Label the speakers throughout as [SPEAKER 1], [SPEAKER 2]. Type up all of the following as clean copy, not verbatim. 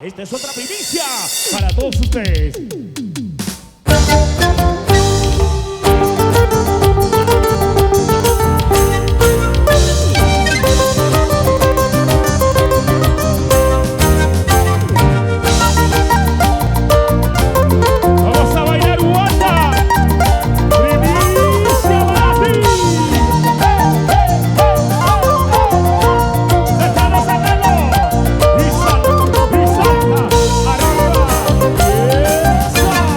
[SPEAKER 1] Esta es otra primicia para todos ustedes. Vamos a bailar Wanda. Primicia para ti. Sácalo, sácalo. Y salta, arriba. Esa.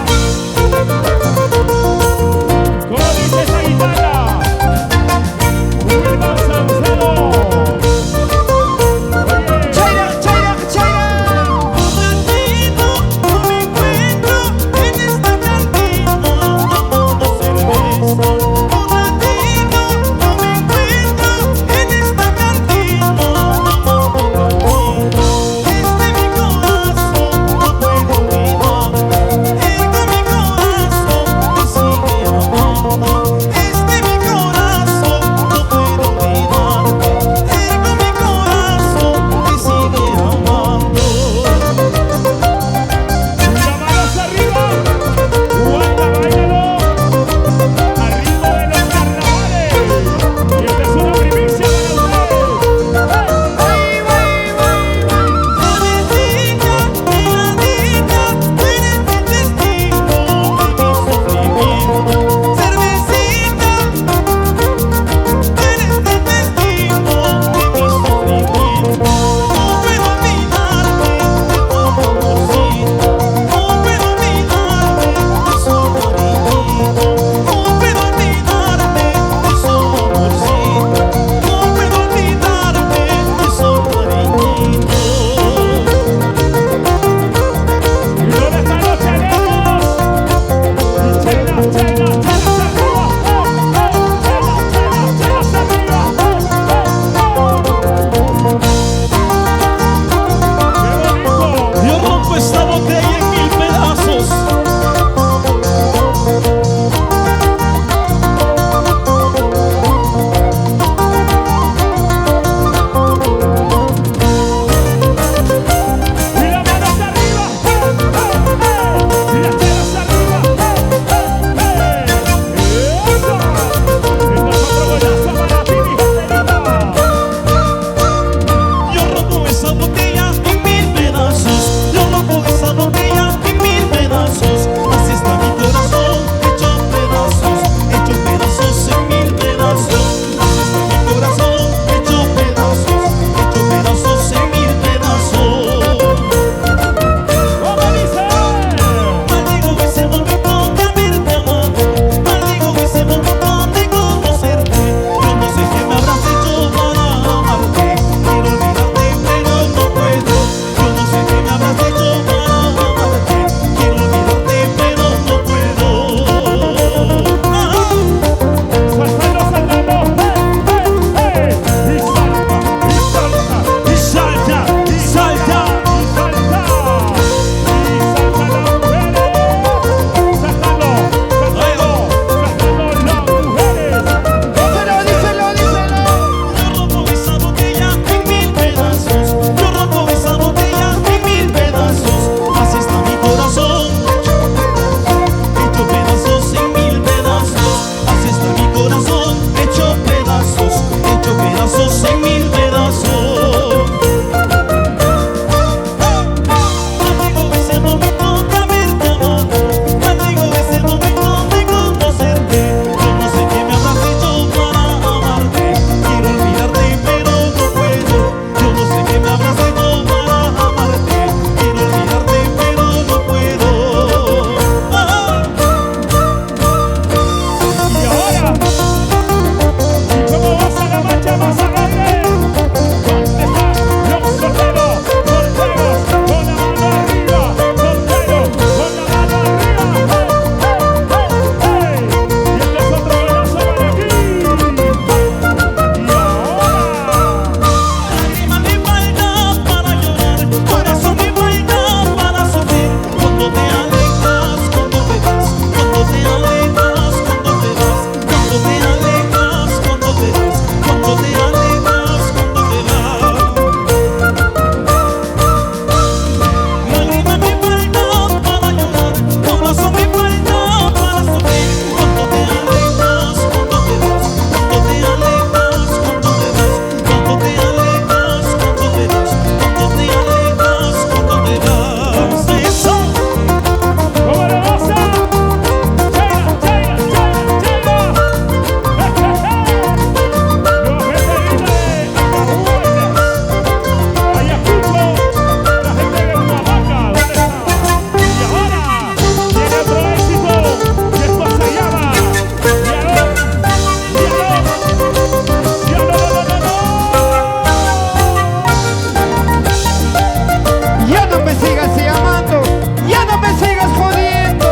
[SPEAKER 2] sigas llamando, ya no me sigas jodiendo.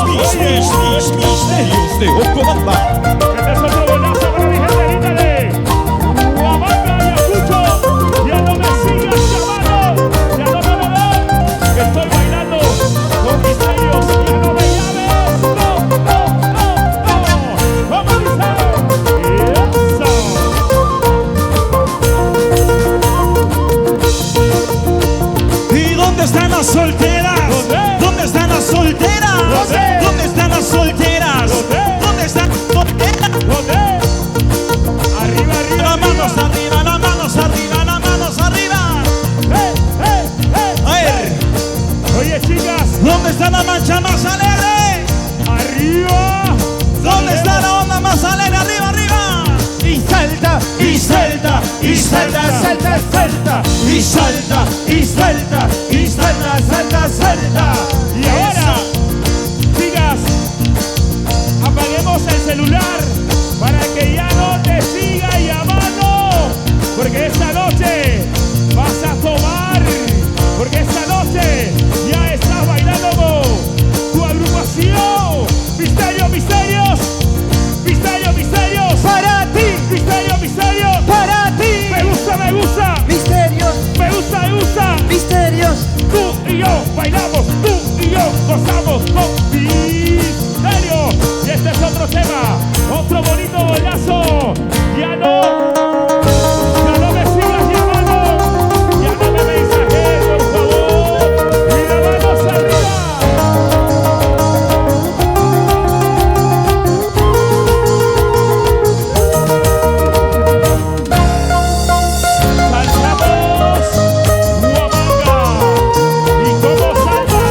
[SPEAKER 3] Misterios de Ocobamba.
[SPEAKER 1] Este es otro golazo para mi gente linda de Huamanga y Ayacucho. Ya no me sigas llamando, ya no. Estoy bailando con misterios, ya no me llames. No. Vamos, dice. Eso.
[SPEAKER 3] ¿Y dónde están las solteras? ¿Dónde están las solteras? ¿Dónde están las solteras? ¿Dónde están las solteras?
[SPEAKER 1] ¿Dónde? Arriba, arriba,
[SPEAKER 3] Las manos arriba, las manos arriba, las manos arriba. A ver,
[SPEAKER 1] Oye, chicas,
[SPEAKER 3] ¿dónde está la mancha más alegre?
[SPEAKER 1] arriba.
[SPEAKER 3] ¿Dónde está la onda más alegre? Arriba, arriba.
[SPEAKER 2] Y salta,
[SPEAKER 3] Y salta, y salta,
[SPEAKER 2] salta, salta.
[SPEAKER 3] y salta, y salta, y salta, salta, salta.
[SPEAKER 1] Y ahora, chicas, apaguemos el celular para que ya no te siga llamando. Porque esta noche vas a tomar. Porque esta noche ya estás bailando con tu agrupación. Misterios, misterios. Misterios, misterios.
[SPEAKER 2] Para ti,
[SPEAKER 1] Misterios, misterios.
[SPEAKER 2] para ti.
[SPEAKER 1] Me gusta, me gusta.
[SPEAKER 2] Misterios,
[SPEAKER 1] Me gusta, me gusta.
[SPEAKER 2] misterios.
[SPEAKER 1] Tú y yo bailamos, tú y yo gozamos con misterio. Y este es otro tema, otro bonito golazo. Ya no me sigas llamando, ya no me mensajes, por favor. Y la manos arriba. Saltamos, Huamanga. ¿Y cómo salta?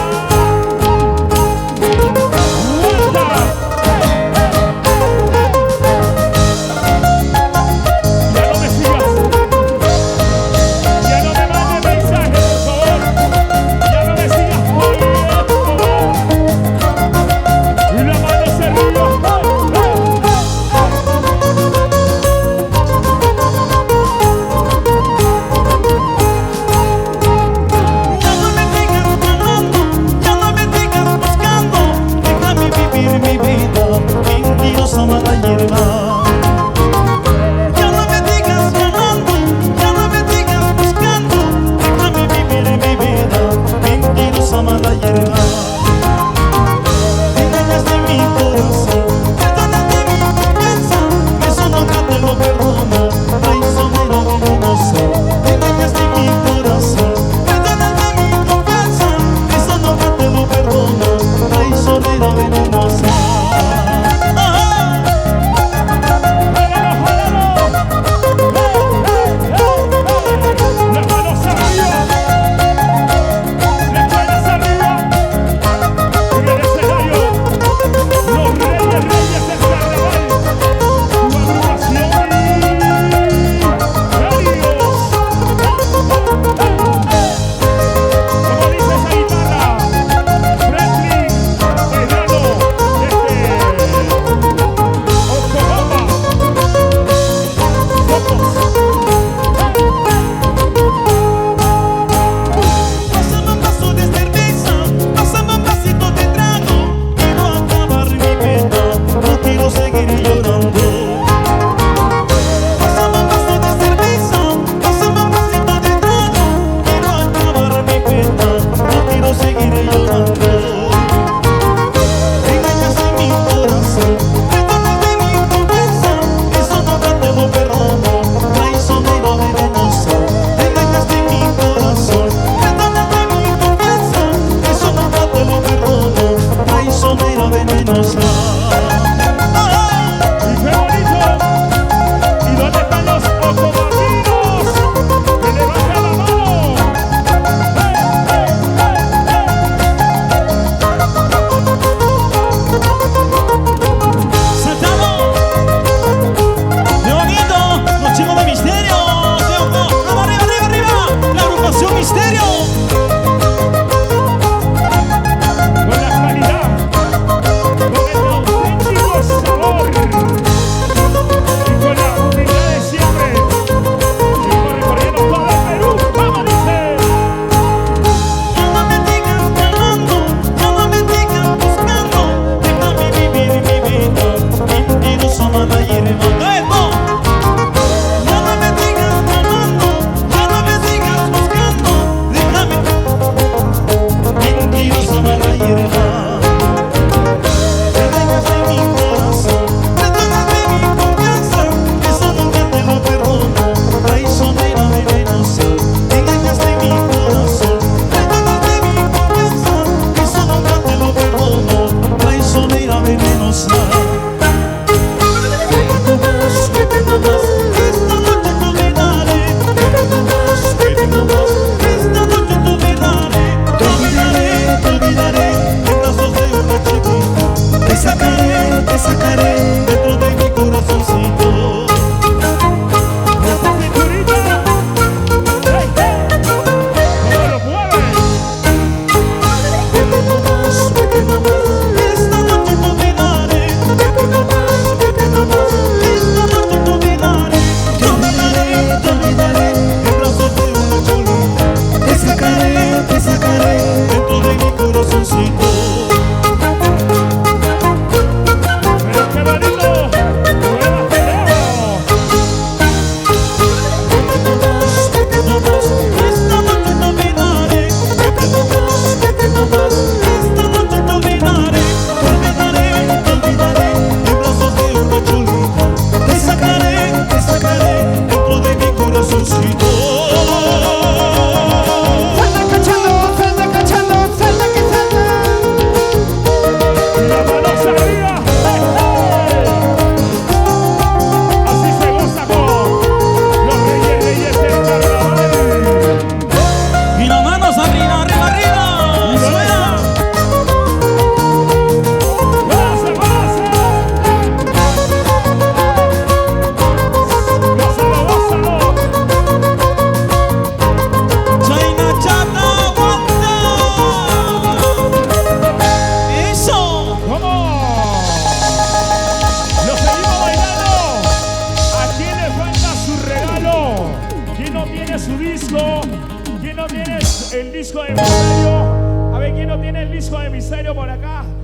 [SPEAKER 1] el disco de misterio. A ver quién no tiene el disco de misterio por acá.